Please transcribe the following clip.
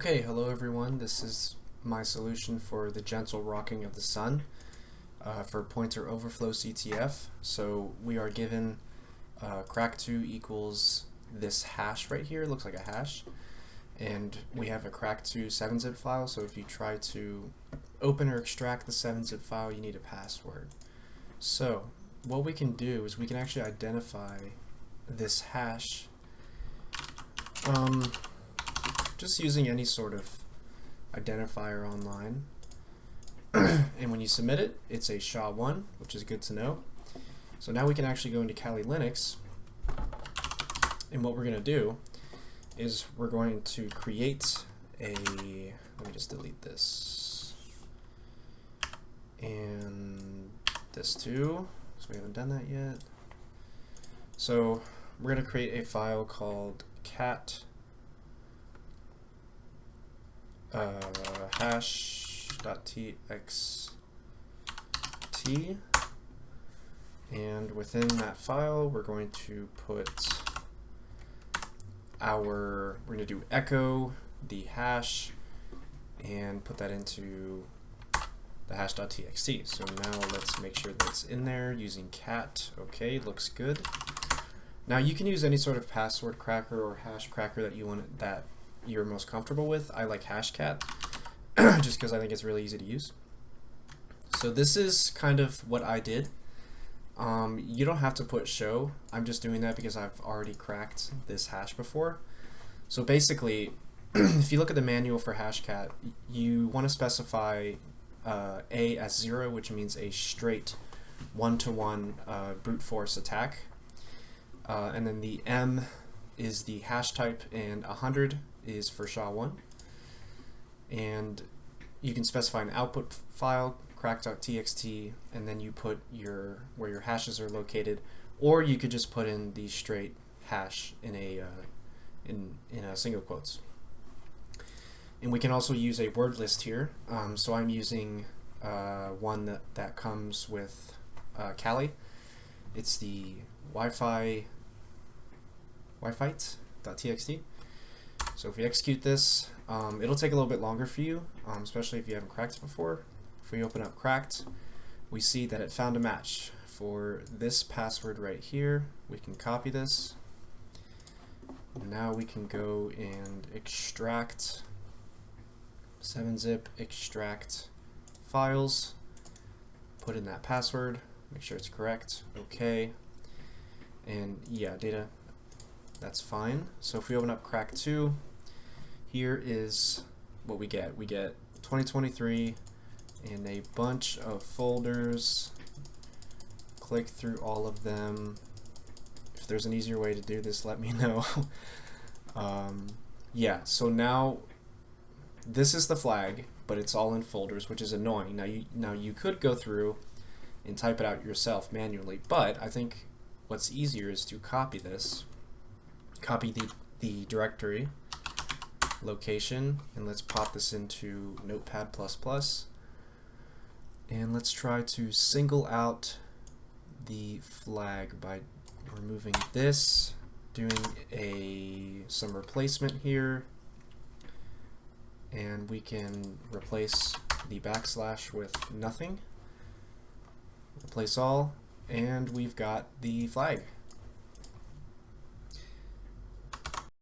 Okay, hello everyone. This is my solution for the gentle rocking of the sun for pointer overflow CTF. So we are given crack2 equals this hash right here. It looks like a hash. And we have a crack2 7-zip file, so if you try to open or extract the 7-zip file, you need a password. So what we can do is we can actually identify this hash just using any sort of identifier online. And when you submit it, it's a SHA-1, which is good to know. So now we can actually go into Kali Linux, and what we're going to do is we're going to create a, let me just delete this, and this too, so we haven't done that yet. So we're going to create a file called cat hash.txt, and within that file we're going to put we're going to do echo the hash and put that into the hash.txt. So now let's make sure that's in there using cat. Okay, looks good. Now you can use any sort of password cracker or hash cracker that you want, that you're most comfortable with. I like Hashcat just because I think it's really easy to use. So this is kind of what I did. You don't have to put show. I'm just doing that because I've already cracked this hash before. So basically, if you look at the manual for Hashcat, you want to specify A as 0, which means a straight one-to-one brute force attack. And then the M is the hash type, and 100 is for SHA-1. And you can specify an output file, crack.txt, and then you put where your hashes are located, or you could just put in the straight hash in a single quotes. And we can also use a word list here. So I'm using one that comes with Kali. It's the Wi-Fi.txt. So if we execute this, it'll take a little bit longer for you, especially if you haven't cracked it before. If we open up cracked, we see that it found a match for this password right here. We can copy this. Now we can go and extract 7-zip, extract files, put in that password, make sure it's correct, okay, and yeah, data, that's fine. So if we open up crack2, here is what we get. We get 2023 and a bunch of folders. Click through all of them. If there's an easier way to do this, let me know. Yeah, so now this is the flag, but it's all in folders, which is annoying. Now you could go through and type it out yourself manually, but I think what's easier is to copy this. Copy the directory location, and let's pop this into Notepad++, and let's try to single out the flag by removing this, doing some replacement here, and we can replace the backslash with nothing, replace all, and we've got the flag.